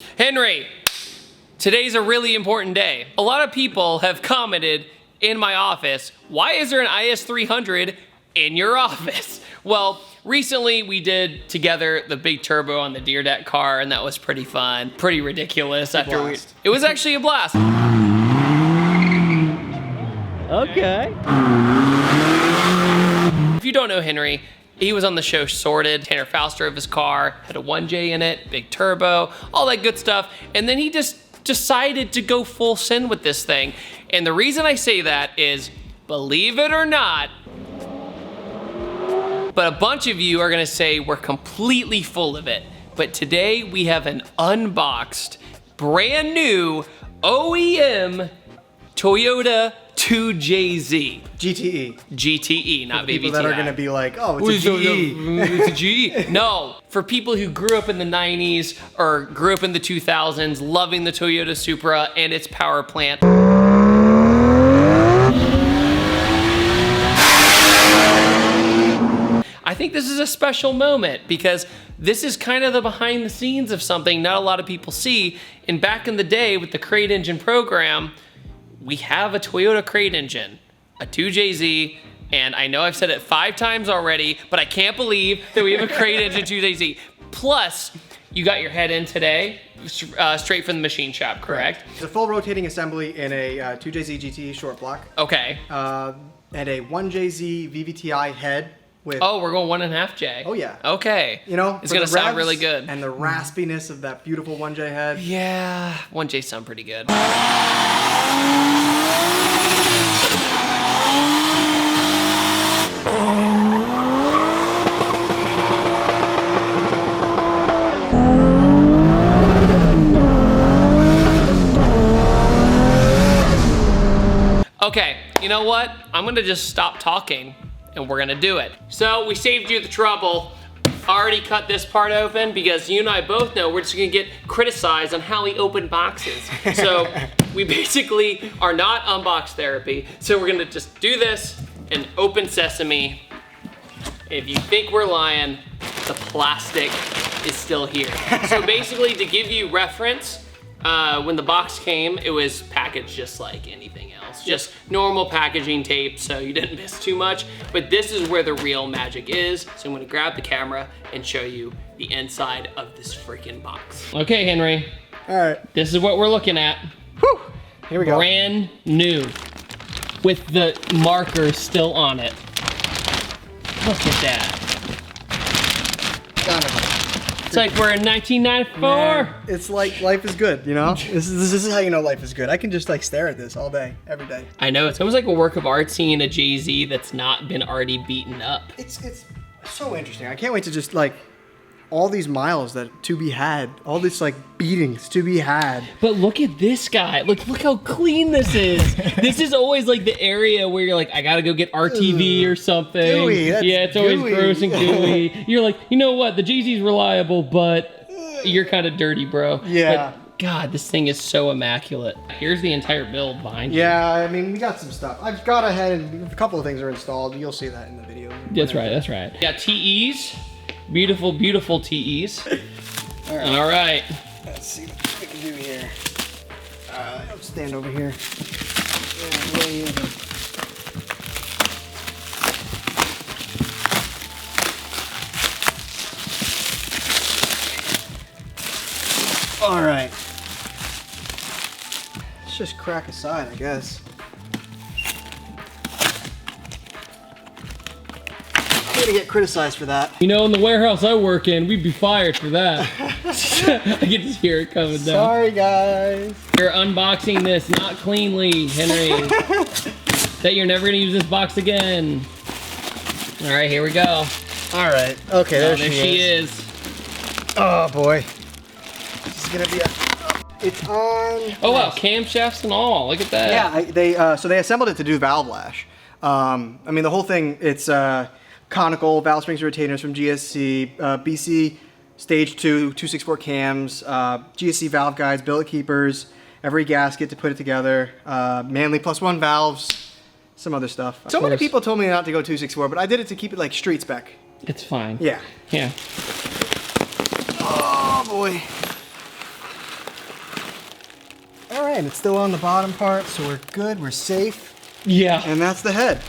Henry, today's a really important day. A lot of people have commented in my office, why is there an IS300 in your office? Well, recently we did together the big turbo on the Deer Deck car, and that was pretty fun, pretty ridiculous. It was actually a blast. Okay. If you don't know Henry, he was on the show Sorted. Tanner Faust drove his car, had a 1J in it, big turbo, all that good stuff. And then he just decided to go full send with this thing. And the reason I say that is, believe it or not, but a bunch of you are gonna say we're completely full of it. But today we have an unboxed, brand new OEM Toyota 2JZ. GTE, not VVTi. People that are gonna be like, oh, it's a GE. It's a GE. No, for people who grew up in the 90s or grew up in the 2000s, loving the Toyota Supra and its power plant. I think this is a special moment because this is kind of the behind the scenes of something not a lot of people see. And back in the day with the crate engine program, we have a Toyota crate engine, a 2JZ, and I know I've said it 5 times already, but I can't believe that we have a crate engine 2JZ. Plus, you got your head in today, straight from the machine shop, correct? It's a full rotating assembly in a 2JZ GTE short block. Okay. And a 1JZ VVTi head with... Oh, we're going 1.5J. Oh yeah. Okay. You know, it's gonna sound really good. And the raspiness of that beautiful 1J head. Yeah, 1J sound pretty good. Okay, you know what? I'm gonna just stop talking and we're gonna do it. So we saved you the trouble. Already cut this part open because you and I both know we're just gonna get criticized on how we open boxes. So we basically are not unbox therapy. So we're gonna just do this and open sesame. If you think we're lying, the plastic is still here. So basically, to give you reference, when the box came, it was packaged just like anything else. Just normal packaging tape, so you didn't miss too much. But this is where the real magic is. So I'm gonna grab the camera and show you the inside of this freaking box. Okay, Henry. All right. This is what we're looking at. Whew. Here we go. Brand new, with the markers still on it. Look at that. It's like we're in 1994. Man, it's like life is good, you know? This is how you know life is good. I can just like stare at this all day, every day. I know, it's almost like a work of art seeing a JZ that's not been already beaten up. It's so interesting. I can't wait to just like, all these miles that to be had, all this like beatings to be had. But look at this guy. Look how clean this is. This is always like the area where you're like, I gotta go get RTV or something. Gooey, yeah, it's always gross and gooey. You're like, you know what? The JZ's reliable, but you're kind of dirty, bro. Yeah. But God, this thing is so immaculate. Here's the entire build behind you. Yeah, I mean, we got some stuff. I've got ahead and a couple of things are installed. You'll see that in the video. That's right, that's right. Got TEs. Beautiful, beautiful TEs. All right. Let's see what we can do here. I'll stand over here. All right. Let's just crack aside, I guess. I'm gonna get criticized for that. You know, in the warehouse I work in, we'd be fired for that. I can just hear it coming down. Sorry, guys. You're unboxing this not cleanly, Henry. That you're never gonna use this box again. All right, here we go. All right. Okay, there she is. Oh boy. This is gonna be a. It's on. Oh wow, camshafts and all. Look at that. Yeah, so they assembled it to do valve lash. I mean, the whole thing. It's conical valve springs and retainers from GSC, BC Stage 2, 264 cams, GSC valve guides, billet keepers, every gasket to put it together, Manley +1 valves, some other stuff. So many people told me not to go 264, but I did it to keep it like street spec. It's fine. Yeah. Yeah. Oh boy. All right, and it's still on the bottom part, so we're good, we're safe. Yeah. And that's the head.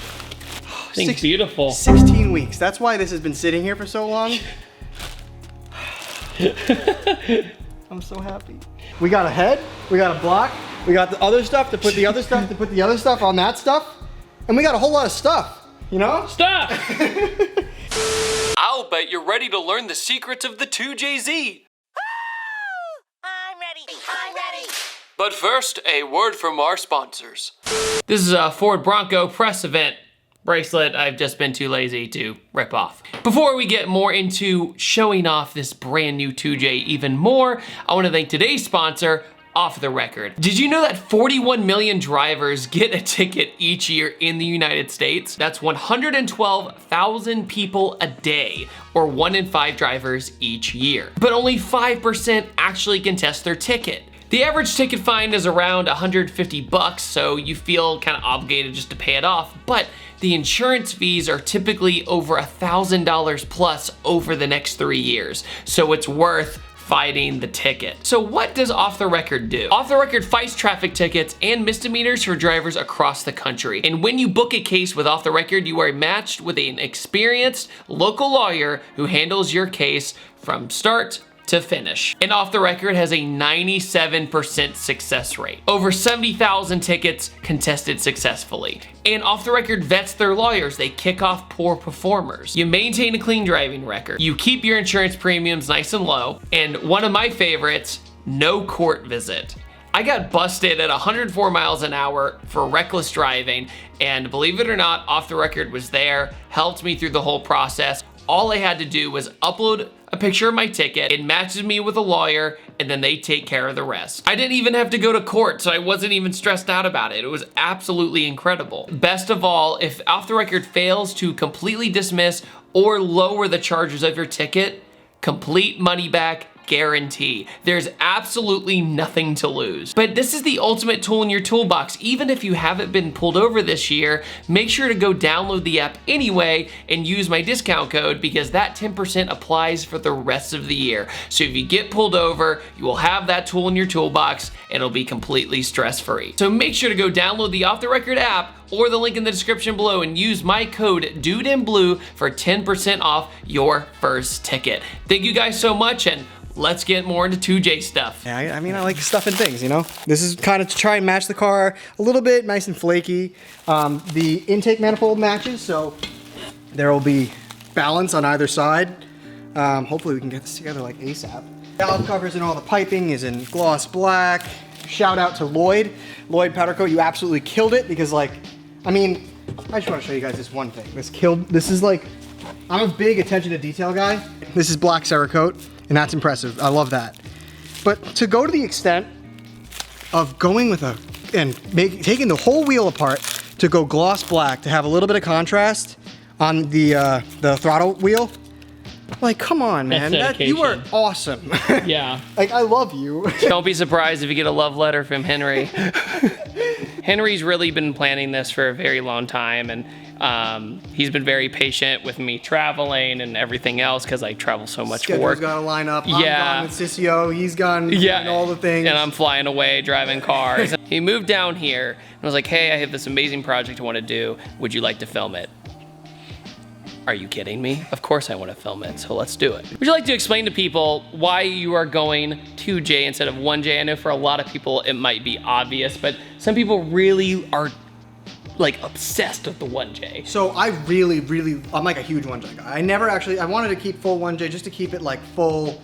Thing's beautiful. 16 weeks. That's why this has been sitting here for so long. I'm so happy. We got a head, we got a block, we got the other stuff to put the other stuff to put the other stuff on that stuff, and we got a whole lot of stuff, you know? Stop! I'll bet you're ready to learn the secrets of the 2JZ. I'm ready. But first, a word from our sponsors. This is a Ford Bronco press event bracelet I've just been too lazy to rip off. Before we get more into showing off this brand new 2J even more, I want to thank today's sponsor, Off the Record. Did you know that 41 million drivers get a ticket each year in the United States? That's 112,000 people a day, or 1 in 5 drivers each year. But only 5% actually contest their ticket. The average ticket fine is around 150 bucks, so you feel kind of obligated just to pay it off, but the insurance fees are typically over $1,000 plus over the next 3 years, so it's worth fighting the ticket. So what does Off the Record do? Off the Record fights traffic tickets and misdemeanors for drivers across the country. And when you book a case with Off the Record, you are matched with an experienced local lawyer who handles your case from start to finish. And Off the Record has a 97% success rate. Over 70,000 tickets contested successfully. And Off the Record vets their lawyers. They kick off poor performers. You maintain a clean driving record. You keep your insurance premiums nice and low. And one of my favorites, no court visit. I got busted at 104 miles an hour for reckless driving, and believe it or not, Off the Record was there, helped me through the whole process. All I had to do was upload a picture of my ticket, it matches me with a lawyer, and then they take care of the rest. I didn't even have to go to court, so I wasn't even stressed out about it. It was absolutely incredible. Best of all, if Off the Record fails to completely dismiss or lower the charges of your ticket, complete money back guarantee. There's absolutely nothing to lose. But this is the ultimate tool in your toolbox. Even if you haven't been pulled over this year, make sure to go download the app anyway and use my discount code, because that 10% applies for the rest of the year. So if you get pulled over, you will have that tool in your toolbox and it'll be completely stress-free. So make sure to go download the Off the Record app or the link in the description below and use my code ThatDudeinBlue for 10% off your first ticket. Thank you guys so much, and let's get more into 2J stuff. Yeah, I mean, I like stuffing things, you know? This is kind of to try and match the car a little bit, nice and flaky. The intake manifold matches, so there will be balance on either side. Hopefully we can get this together like ASAP. Valve covers and all the piping is in gloss black. Shout out to Lloyd Powder Coat, you absolutely killed it, because like, I mean, I just want to show you guys this one thing. This is like, I'm a big attention to detail guy. This is black Cerakote, and that's impressive. I love that. But to go to the extent of going with taking the whole wheel apart to go gloss black, to have a little bit of contrast on the throttle wheel, like, come on, man. You are awesome. Yeah. Like, I love you. Don't be surprised if you get a love letter from Henry. Henry's really been planning this for a very long time, and he's been very patient with me traveling and everything else, because I travel so much for work. Schedule's gotta line up. I'm gone with Sissio. He's gone doing all the things. And I'm flying away, driving cars. He moved down here and was like, hey, I have this amazing project I want to do. Would you like to film it? Are you kidding me? Of course I want to film it, so let's do it. Would you like to explain to people why you are going 2J instead of 1J? I know for a lot of people it might be obvious, but some people really are like obsessed with the 1J. So I'm like a huge 1J guy. I wanted to keep full 1J just to keep it like full,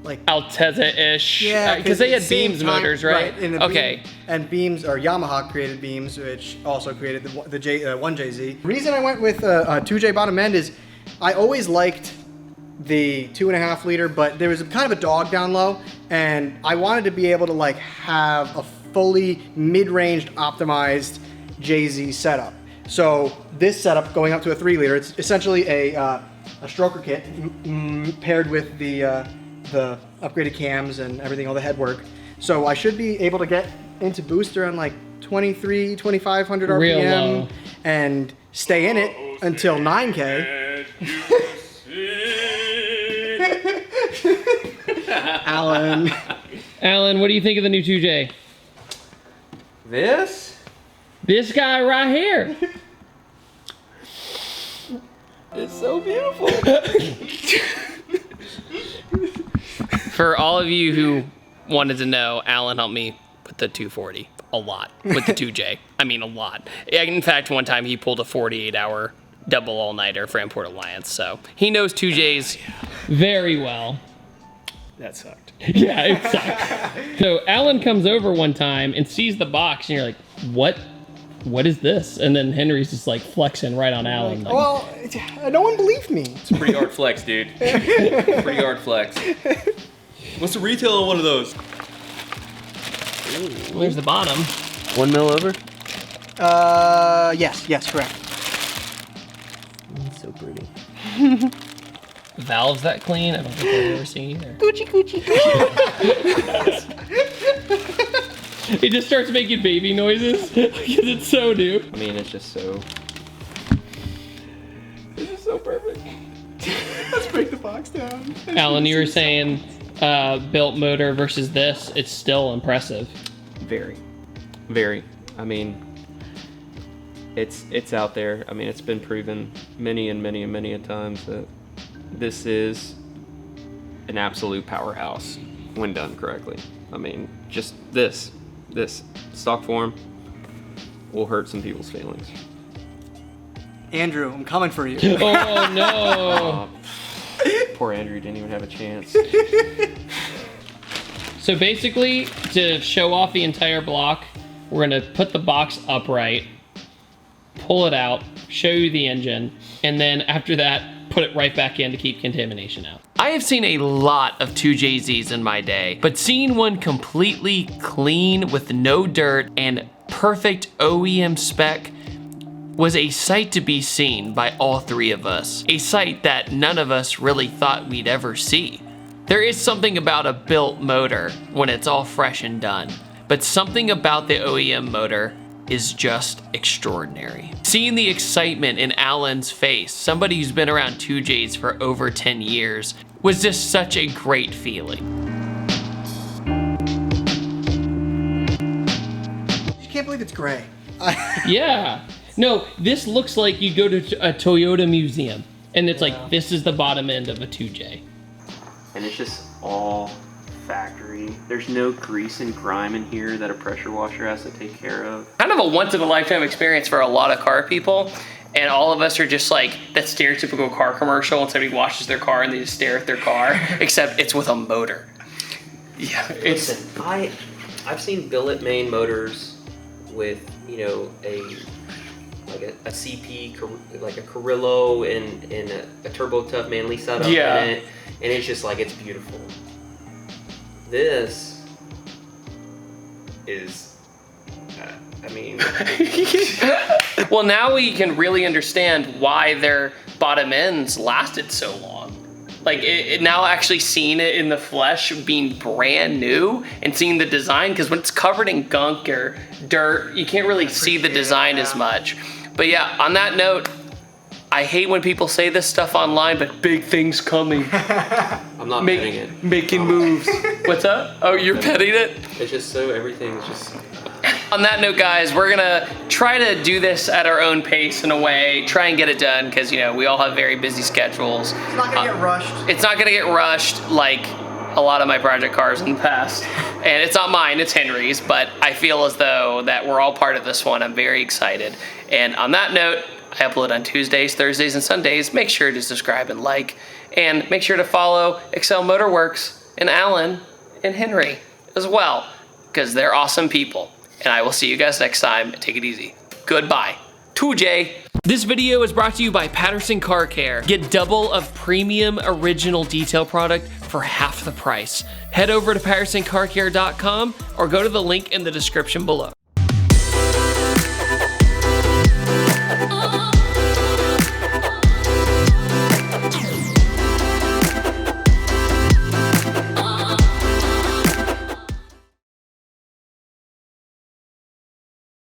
like Altezza-ish. Yeah, because they had beams motors, right? Okay. And beams, or Yamaha created beams, which also created the 1JZ. The reason I went with a 2J bottom end is I always liked the 2.5 liter, but there was kind of a dog down low, and I wanted to be able to like have a fully mid-range optimized JZ setup. So this setup going up to a 3 liter, it's essentially a stroker kit paired with the upgraded cams and everything, all the head work. So I should be able to get into boost around like 2,500 RPM. Real low. And stay in it until 9K. Alan, what do you think of the new 2J? This? This guy right here. It's so beautiful. For all of you who wanted to know, Alan helped me with the 240 a lot, with the 2J. I mean, a lot. In fact, one time he pulled a 48-hour double all-nighter for Import Alliance, so he knows 2Js very well. That sucked. Yeah, it sucks. So Alan comes over one time and sees the box, and you're like, what is this? And then Henry's just like flexing right on Alan. Like, Well, no one believed me. It's a pretty hard flex, dude. Pretty hard flex. What's the retail on one of those? where's the bottom? 1 mil over? Yes, correct. It's so pretty. Valves that clean? I don't think I've ever seen either. Gucci. It just starts making baby noises because it's so new. I mean, it's just so... This is so perfect. Let's break the box down. Alan, you were saying built motor versus this, it's still impressive. Very. I mean, it's out there. I mean, it's been proven many a times that this is an absolute powerhouse when done correctly. I mean, just this stock form will hurt some people's feelings. Andrew, I'm coming for you. Oh no! Poor Andrew didn't even have a chance. So basically, to show off the entire block, we're gonna put the box upright, pull it out, show you the engine, and then after that, put it right back in to keep contamination out. I have seen a lot of 2JZs in my day, but seeing one completely clean with no dirt and perfect OEM spec was a sight to be seen by all three of us. A sight that none of us really thought we'd ever see. There is something about a built motor when it's all fresh and done, but something about the OEM motor is just extraordinary. Seeing the excitement in Alan's face, somebody who's been around 2Js for over 10 years, was just such a great feeling. You can't believe it's gray. Yeah. No, this looks like you go to a Toyota museum and it's like, this is the bottom end of a 2J. And it's just all factory. There's no grease and grime in here that a pressure washer has to take care of. Kind of a once-in-a-lifetime experience for a lot of car people. And all of us are just like that stereotypical car commercial and somebody washes their car and they just stare at their car, except it's with a motor. Yeah, it's... Listen, I've seen billet main motors with, you know, a CP, like a Carrillo and a turbo tough manly setup in it, and it's just like, it's beautiful. This is, I mean... Well, now we can really understand why their bottom ends lasted so long. Like, now actually seeing it in the flesh, being brand new, and seeing the design, because when it's covered in gunk or dirt, you can't really see the design as much. But yeah, on that note, I hate when people say this stuff online, but big things coming. I'm not petting it. Making moves. What's up? Oh, you're petting it? It's just so, everything's just... On that note, guys, we're gonna try to do this at our own pace in a way, try and get it done, because, you know, we all have very busy schedules. It's not gonna get rushed. It's not gonna get rushed like a lot of my project cars in the past. And it's not mine, it's Henry's, but I feel as though that we're all part of this one. I'm very excited. And on that note, I upload on Tuesdays, Thursdays, and Sundays. Make sure to subscribe and like, and make sure to follow Excel Motorworks and Alan and Henry as well, because they're awesome people. And I will see you guys next time. Take it easy. Goodbye. 2J. This video is brought to you by Patterson Car Care. Get double of premium original detail product for half the price. Head over to PattersonCarCare.com or go to the link in the description below.